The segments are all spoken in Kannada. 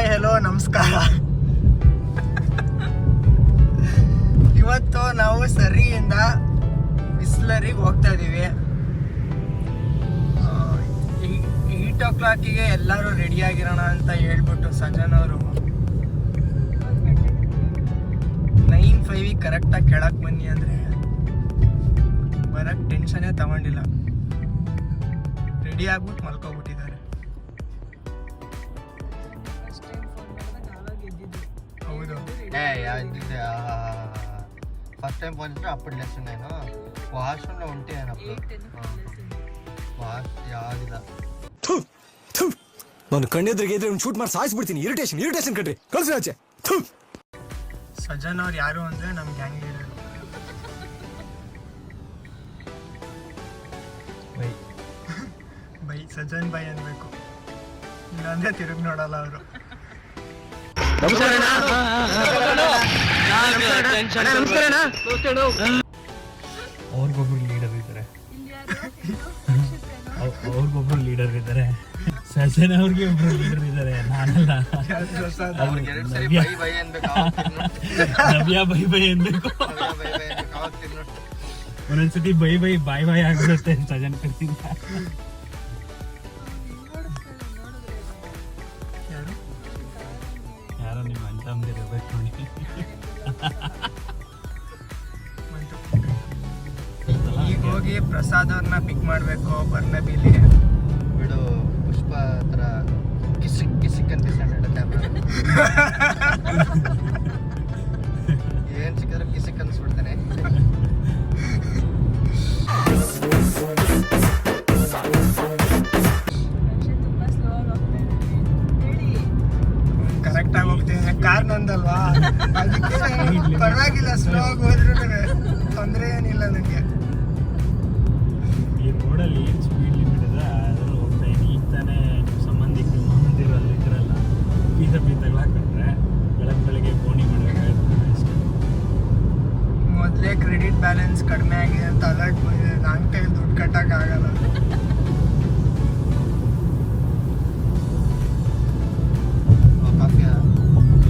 ಹಾಯ್ ಹೆಲೋ ನಮಸ್ಕಾರ. ಇವತ್ತು ನಾವು ಸರಿಯಿಂದ ಬಿಸ್ಲರಿಗೆ ಹೋಗ್ತಾ ಇದೀವಿ. 8 o'clock ಎಲ್ಲರೂ ರೆಡಿ ಆಗಿರೋಣ ಅಂತ ಹೇಳ್ಬಿಟ್ಟು ಸಜನ್ ಅವರು 9:05 ಕರೆಕ್ಟಾಗಿ ಕೆಳಕ್ಕೆ ಬನ್ನಿ ಅಂದರೆ ಬರಕ್ಕೆ ಟೆನ್ಷನ್ನೇ ತಗೊಂಡಿಲ್ಲ. ರೆಡಿ ಆಗ್ಬಿಟ್ಟು ಮಲ್ಕೊಬಿಟ್ಟಿದ್ದಾರೆ. ಹೌದು, ఫస్ట్ టైం పోలిస్తే అప్పుడు లెస్ నేను వాష్రూమ్లో ఉంటే ನಾನು ಕಣ್ಣೆದ್ರಿಗೆ ಇದ್ರೆ ಶೂಟ್ ಮಾಡಿ ಸಾಯಿಸ್ಬಿಡ್ತೀನಿ. ಇರಿಟೇಷನ್ ಕಣ್ರಿ, ಕಳ್ಸಿ ಆಚೆ. ಸಜನ್ ಅವ್ರು ಯಾರು ಅಂದ್ರೆ ನಮ್ ಗ್ಯಾಂಗ್ ಬೈ ಸಜನ್ ಬೈ ಅನ್ಬೇಕು, ಇಲ್ಲಾಂದ್ರೆ ತಿರುಗಿ ನೋಡಲ್ಲ ಅವರು. ಅವ್ರಿಗೊಬ್ರು ಲೀಡರ್ ಇದ್ದಾರೆ, ಸಜನ್ ಅವ್ರಿಗೆ ಒಬ್ರು ಲೀಡರ್ ಇದ್ದಾರೆ, ನಾನಲ್ಲ. ನವ್ಯ ಬೈ ಬೈ ಅನ್ಬೇಕು. ಒಂದೊಂದ್ಸತಿ ಬೈ ಬೈ ಬಾಯ್ ಬಾಯ್ ಆಗ್ಬಿಡುತ್ತೆ ಸಜನ್ ಕಡೆಯಿಂದ. ಯಾರೋ ನಿಮ್ಮ ಅಂತಂದಿರ್ಬೇಕು ನೋಡಿ. ಈಗ ಹೋಗಿ ಪ್ರಸಾದ್ ಅವ್ರನ್ನ ಪಿಕ್ ಮಾಡ್ಬೇಕು ಬರ್ನಬಿಲಿ. ಬಿಡು, ಪುಷ್ಪ ಹತ್ರ ಕಿಸಿಕ್ ಅಂತ ಕ್ಯಾಮ್ರಾ ಏನ್ ಸಿಕ್ಕಿದ್ರೆ ಕಿಸಿಕ್ ಅನ್ಸ್ಬಿಡ್ತಾನೆ. ಕರೆಕ್ಟ್ ಆಗಿ ಹೋಗ್ತೀನಿ, ಕಾರ್ ನಂದಲ್ವಾ, ಅದಕ್ಕೆ ಪರವಾಗಿಲ್ಲ. ಸ್ಲೋ ಆಗಿ ಹೋದ್ರೂ ತೊಂದರೆ ಏನಿಲ್ಲ ನನಗೆ. ಈ ರೋಡಲ್ಲಿ ಏನು ಸ್ಪೀಡ್ ಲಿಮಿಟ್ ಇದೆ ಅದ್ರಲ್ಲಿ ಹೋಗ್ತಾ ಇದ್ದೀನಿ. ಈಗ ತಾನೇ ನಿಮ್ಮ ಸಂಬಂಧಿಕರು ಮಾಮಂದಿರಲ್ಲಿ ಇದ್ರಲ್ಲ, ಬೀದರ್ಲಾಕೊಂಡ್ರೆ ಬೆಳಗ್ಗೆ ಬೋಣಿ ಮಾಡಬೇಕಾಗುತ್ತೆ ಅಷ್ಟೇ. ಮೊದಲೇ ಕ್ರೆಡಿಟ್ ಬ್ಯಾಲೆನ್ಸ್ ಕಡಿಮೆ ಆಗಿದೆ ಅಂತ ಅಲರ್ಟ್ ಬಂದಿದೆ. ನನ್ನ ಕೈಯಲ್ಲಿ ದುಡ್ಡು ಕಟ್ಟೋಕ್ಕಾಗಲ್ಲ.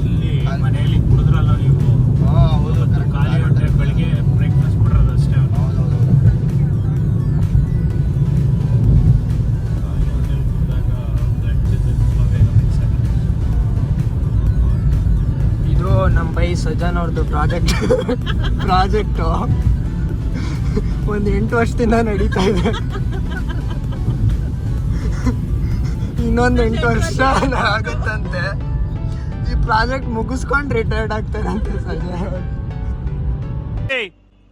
ಇಲ್ಲಿ ಮನೆಯಲ್ಲಿ ಕುಡಿದ್ರಲ್ಲ ನೀವು, ಖಾಲಿ ಹೊಟ್ಟೆ ಬೆಳಗ್ಗೆ ಬ್ರೇಕ್ಫಾಸ್ಟ್ ಕೊಡೋದು ಅಷ್ಟೇ. ಇದು ನಮ್ಮ ಬೈ ಸಜನ್ ಅವ್ರದ್ದು ಪ್ರಾಜೆಕ್ಟು ಒಂದು 8 ವರ್ಷದಿಂದ ನಡೀತಾ ಇದೆ. ಇನ್ನೊಂದು 8 ವರ್ಷ ಆಗುತ್ತಂತೆ. ಈ ಪ್ರಾಜೆಕ್ಟ್ ಮುಗಿಸ್ಕೊಂಡು ರಿಟೈರ್ಡ್ ಆಗ್ತಾರಂತೆ ಸಜನ್ ಅವರು.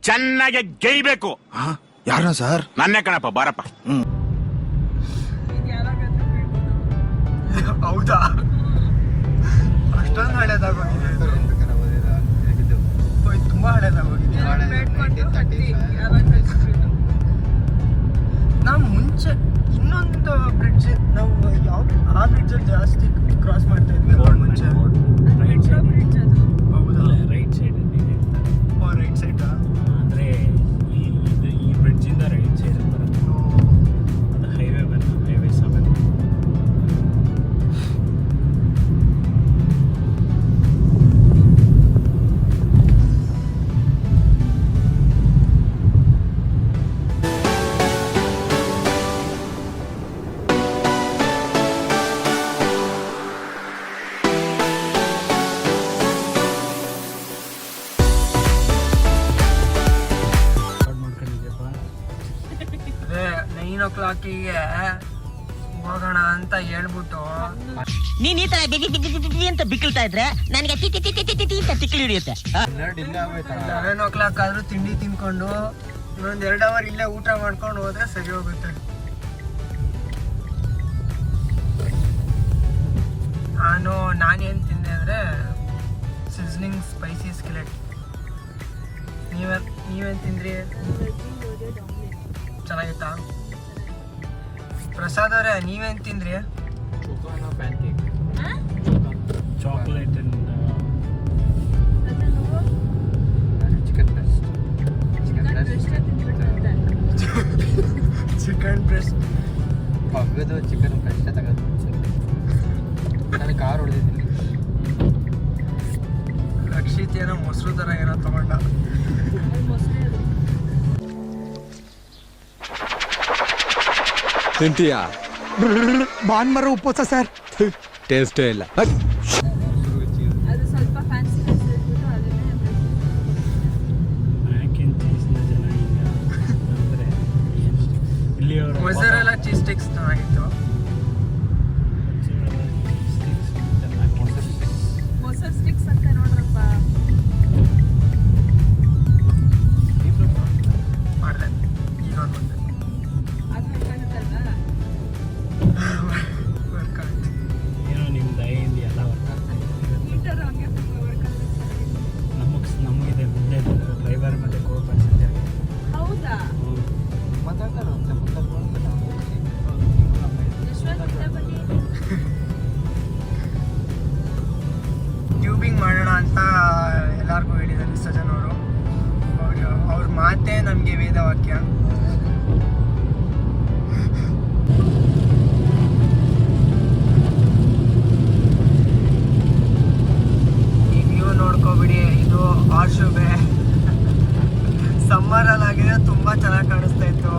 ಚೆನ್ನಾಗಿ ಗೇಯ್ಬೇಕು. ಯಾರ ಸರ್? ನನ್ನೇ ಕಣಪ್ಪ, ಬಾರಪ್ಪ. ಹೌದಾ, ಅಷ್ಟೊಂದು ಹಳೇದಾಗೋಗಿದೆ. ತುಂಬಾ ಹಳೇದಾಗೋಗಿದೆ. ನಾವು ಮುಂಚೆ ಇನ್ನೊಂದು ಬ್ರಿಡ್ಜ್, ನಾವು ಯಾವ್ದು ಆ ಬ್ರಿಡ್ಜಲ್ಲಿ ಜಾಸ್ತಿ ಕ್ರಾಸ್ ಮಾಡ್ತಾ ಇದ್ವಿ ಮುಂಚೆ. ಹೌದಾ, ರೈಟ್ ಸೈಡ್ ರೈಟ್ ಸೈಡ್ ಅಂದರೆ ಈ ಬ್ರಿಡ್ಜಿಂದ ರೈಟ್ ಸೈಡ್ ಬರುತ್ತೆ. ಅದು ಹೈವೇ ಬಂದು ಹೈವೇ 7. ಅದೇ 9 o'clock ಹೋಗೋಣ ಅಂತ ಹೇಳ್ಬಿಟ್ಟು ನೀನ್ ಈ ತರ ಬಿಗಿ ಅಂತ ಬಿಕ್ಕಳ್ತಾ ಇದ್ರೆ ನನಗೆ ತಿಕ್ಕಲಿ ಹಿಡಿಯುತ್ತೆ. 11 o'clock ಆದ್ರೂ ತಿಂಡಿ ತಿನ್ಕೊಂಡು ಇನ್ನೊಂದು 2 hour ಇಲ್ಲೇ ಊಟ ಮಾಡ್ಕೊಂಡು ಹೋದ್ರೆ ಸರಿ ಹೋಗುತ್ತೆ. ನಾನೇನು ತಿಂದೆ ಅಂದರೆ ಸಿಸ್ಲಿಂಗ್ ಸ್ಪೈಸಿ ಸ್ಕೆಲೆಟ್. ನೀವೇನು ತಿಂದ್ರಿ? ಚೆನ್ನಾಗಿತ್ತಾ? ಪ್ರಸಾದ್ ಅವರೇ ನೀವೇನು ತಿಂದ್ರಿ? Chocolate chicken breast. ಪಗ್ಗದು ಚಿಕನ್ ಕಷ್ಟ ತಗೋದು. ನನಗೆ ಕಾರ್ ಹೊಡೆದಿದ್ದೀನಿ. ಏನೋ ಮೊಸರು ಥರ ಏನೋ ತಗೊಂಡ. ತಿಂತೀಯಾ? ಭಾನುವಾರ ಉಪವಾಸ ಸರ್. ಟೇಸ್ಟೇ ಇಲ್ಲ. ಅದು ಸ್ವಲ್ಪ ಫ್ಯಾನ್ಸಿ ಅದನ್ನೇ ಮ್ಯಾಕ್ ಆ್ಯಂಡ್ ಚೀಸ್ನ ಜನ ಈಗ ಅಂದರೆ ಇಲ್ಲಿಯವರ ಮೊಸರೆಲ್ಲ ಚೀಸ್ ಸ್ಟಿಕ್ಸ್ ಚೆನ್ನಾಗಿತ್ತು. ಮೊಸರು ಸ್ಟಿಕ್ಸ್ ಅಂತ ನೋಡ್ರಪ್ಪ. ಮಾಡಿದೆ ಈಗ ಒಂದು ಅದು ಕಾಣುತ್ತಲ್ವಾ? ವರ್ಕ್ ಆಯ್ತು. ಏನೋ ನಿಮ್ಮ ದಯೆಯಿಂದ ಎಲ್ಲ ವರ್ಕ್ ಆಗ್ತಾ ಇದೆ. ಹೀಟರ್ ಹಂಗೆ ನಮಗಿದೆ ಮುಂದೆ ಡ್ರೈವರ್ ಮತ್ತು ಕೋ ಪ್ಯಾಸೆಂಜರ್. ಹೌದಾ? ಮಾತಾಡ್ತಾರೆ ಒಂದು ಯಶವಂತ ಬನ್ನಿ. ಟ್ಯೂಬಿಂಗ್ ಮಾಡೋಣ ಅಂತ ಎಲ್ಲರಿಗೂ ಹೇಳಿದ್ದಾರೆ ಸಜನ್ ಅವರು. ಅವ್ರ ಮಾತೇ ನಮಗೆ ವೇದವಾಕ್ಯ. ಈಗ ನೀವು ನೋಡ್ಕೊಬಿಡಿ, ಇದು ಆಶುಬೆ ಸಮ್ಮರಲ್ಲಿ ಆಗಿದೆ, ತುಂಬ ಚೆನ್ನಾಗಿ ಕಾಣಿಸ್ತಾ ಇತ್ತು.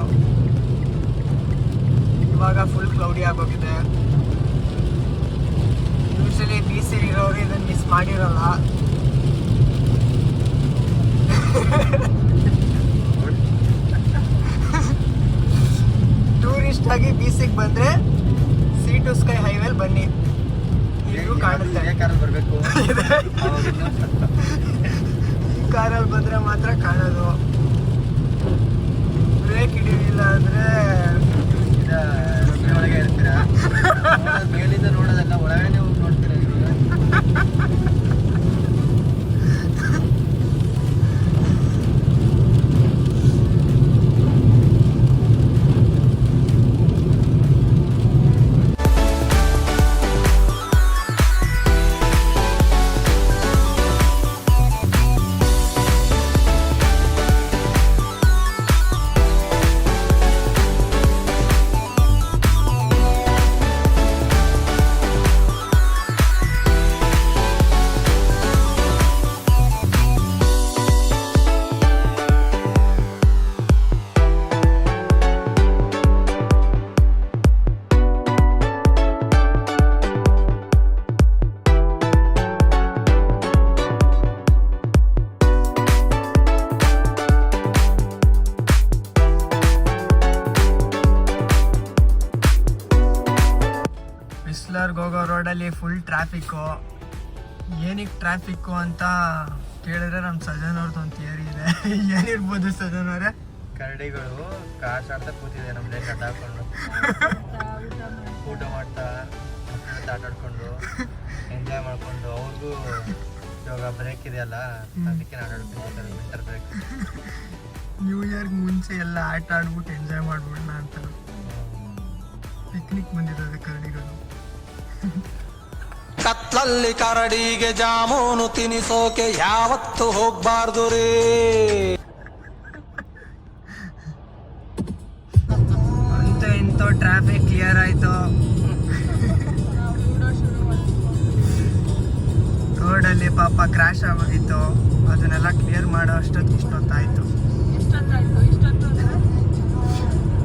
ಇವಾಗ ಫುಲ್ ಕ್ಲೌಡಿ ಆಗೋಗಿದೆ. ಯೂಶಲಿ ಬೀಚ್ ಇರೋರು ಇದನ್ನು ಮಿಸ್ ಮಾಡಿರಲ್ಲ. ಟೂರಿಸ್ಟ್ ಆಗಿ ಬೀಚಿಗೆ ಬಂದರೆ ಸೀ ಟು ಸ್ಕೈ ಹೈವೇಲಿ ಬನ್ನಿ, ಈಗೂ ಕಾಣುತ್ತೆ. ಕಾರಲ್ಲಿ ಬರಬೇಕು. ಈ ಕಾರಲ್ಲಿ ಬಂದರೆ ಮಾತ್ರ ಕಾಣೋದು. ಬ್ರೇಕ್ ಹಿಡಿಯೋದಿಲ್ಲ ಅಂದರೆ ಒಳಗೆ ಇರ್ತೀರಾ? ಮೇಲಿಂದ ನೋಡೋದಲ್ಲ, ಒಳಗಡೆ ಹೋಗಿ ನೋಡ್ತೀರಾ ಇವಾಗ. ಬಿಸ್ಲರ್ಗೆ ಹೋಗೋ ರೋಡಲ್ಲಿ ಫುಲ್ ಟ್ರಾಫಿಕ್ಕು. ಏನಕ್ಕೆ ಟ್ರಾಫಿಕ್ಕು ಅಂತ ಕೇಳಿದ್ರೆ ನಮ್ಮ ಸಜನ್ ಅವ್ರದ್ದು ಒಂದು ಥಿಯರಿ ಇದೆ. ಏನಿರ್ಬೋದು ಸಜನ್ ಅವರೇ? ಕರಡಿಗಳು ಕಾಸು ಆಡ್ತಾ ಕೂತಿದೆ ನಮ್ಮ ಲೇಟ್ ಅಡ್ಡ ಹಾಕೊಂಡು, ಊಟ ಮಾಡ್ತಾ ಮಕ್ಕಳ ಜೊತೆ ಆಟ ಆಡ್ಕೊಂಡು ಎಂಜಾಯ್ ಮಾಡ್ಕೊಂಡು. ಅವ್ರಿಗೂ ಇವಾಗ ಬ್ರೇಕ್ ಇದೆಯಲ್ಲ, ಅದಕ್ಕೆ ಆಟಾಡ್ತಿರ್ತಾರೆ ವಿಂಟರ್ ಬ್ರೇಕ್. ನ್ಯೂ ಇಯರ್ಗೆ ಮುಂಚೆ ಎಲ್ಲ ಆಟ ಆಡ್ಬಿಟ್ಟು ಎಂಜಾಯ್ ಮಾಡ್ಬಿಡೋಣ ಅಂತ ಪಿಕ್ನಿಕ್ ಬಂದಿದ್ದಾರೆ ಕರಡಿಗಳು. ಕತ್ಲಲ್ಲಿ ಕರಡಿಗೆ ಜಾಮೂನು ತಿನಿಸೋಕೆ ಯಾವತ್ತು ಹೋಗ್ಬಾರ್ದು ರೇ. ಅಂತ ಇಂಥ ಟ್ರಾಫಿಕ್ ಕ್ಲಿಯರ್ ಆಯ್ತು. ರೋಡಲ್ಲಿ ಪಾಪ ಕ್ರ್ಯಾಶ್ ಆಗೋಗಿತ್ತು, ಅದನ್ನೆಲ್ಲ ಕ್ಲಿಯರ್ ಮಾಡೋ ಅಷ್ಟೊತ್ತಿಗೆ ಇಷ್ಟೊತ್ತಾಯಿತು. ಎಷ್ಟೊತ್ತಾಯ್ತು? ಇಷ್ಟೊತ್ತು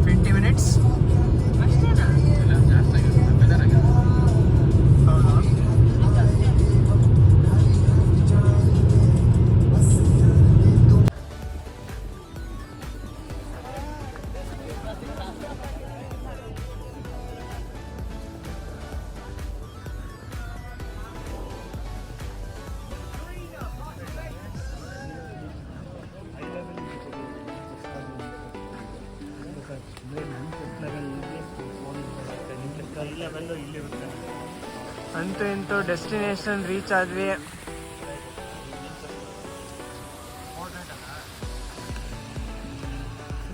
20 ಮಿನಿಟ್ಸ್. ಅಷ್ಟೇನಾ? ಹೌದಾ? ಅಂತೂ ಇಂತೂ ಡೆಸ್ಟಿನೇಷನ್ ರೀಚ್ ಆದ್ವಿ.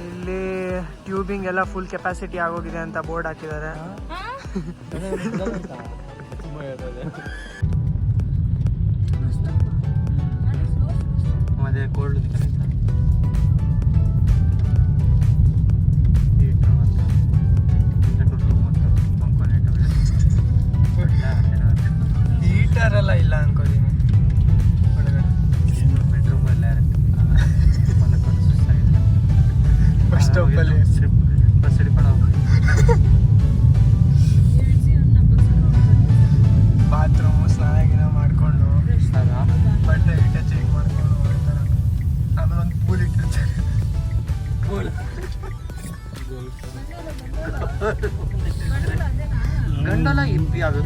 ಇಲ್ಲಿ ಟ್ಯೂಬಿಂಗ್ ಎಲ್ಲ ಫುಲ್ ಕೆಪಾಸಿಟಿ ಆಗೋಗಿದೆ ಅಂತ ಬೋರ್ಡ್ ಹಾಕಿದ್ದಾರೆ. ಮತ್ತೆ ಕೋಲ್ಡ್ ಹೀಟರ್ ಹೀಟರ್ ಎಲ್ಲ ಇಲ್ಲ ಅನ್ಕೋತೀನಿ ಒಳಗಡೆ.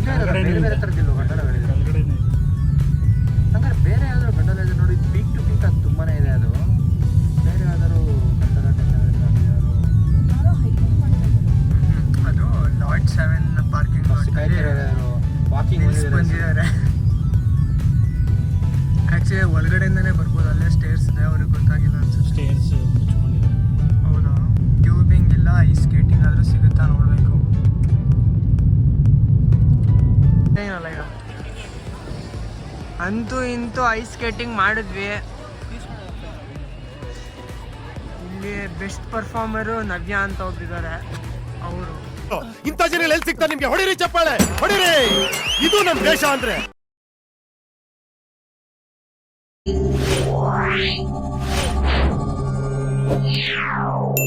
ಇಷ್ಟೇ ಇರೋದು, ಬೇರೆ ಬೇರೆ ಥರದ್ದಿಲ್ಲ ಗಂಡಲಗಳಿದೆ. ಕೆಳಗಡೆನೇ ಇದೆ. ಹಂಗಾರೆ ಬೇರೆ ಯಾವ್ದಾದ್ರು ಗಂಡಲ ಇದೆ ನೋಡಿ, ಪೀಕ್ ಟು ಪೀಕ್ ಅದು ತುಂಬಾನೇ ಇದೆ. ಅದು ಬೇರೆ ಯಾವ್ದಾದ್ರು ಗಂಡಲ ಯಾರೋ ಹೈಕಿಂಗ್ ಮಾಡ್ತಾ ಇದ್ದಾರೆ. ಅದು ಲಾಟ್ 7 ಪಾರ್ಕಿಂಗ್ ವಾಕಿಂಗ್ ಬಂದಿದ್ದಾರೆ. ಆಕ್ಚುಲಿ ಒಳಗಡೆಯಿಂದನೇ ಬರ್ಬೋದು, ಅಲ್ಲೇ ಸ್ಟೇರ್ಸ್ ಇದೆ, ಅವ್ರಿಗೆ ಗೊತ್ತಾಗಿಲ್ಲ ಅನ್ಸುತ್ತೆ. ಸ್ಟೇರ್ಸ್ ಮುಚ್ಕೊಂಡಿದೆ. ಹೌದಾ, ಟ್ಯೂಬಿಂಗ್ ಇಲ್ಲ, ಐಸ್ ಸ್ಕೇಟಿಂಗ್ ಆದ್ರೂ ಸಿಗುತ್ತಾ ನೋಡ್ಬೇಕು. ಏನಲ್ಲ ಈಗ ಅಂತೂ ಇಂತೂ ಐಸ್ ಸ್ಕೇಟಿಂಗ್ ಮಾಡಿದ್ವಿ. ಇಲ್ಲಿ ಬೆಸ್ಟ್ ಪರ್ಫಾರ್ಮರು ನವ್ಯ ಅಂತ ಒಬ್ರಿದ್ದಾರೆ, ಅವರು. ಇಂಥ ಜನ ಎಲ್ಲಿ ಸಿಗ್ತಾರೆ ನಿಮ್ಗೆ? ಹೊಡಿರಿ ಚಪ್ಪಾಳೆ, ಹೊಡಿರಿ. ಇದು ನಮ್ ದೇಶ ಅಂದ್ರೆ. Yeah.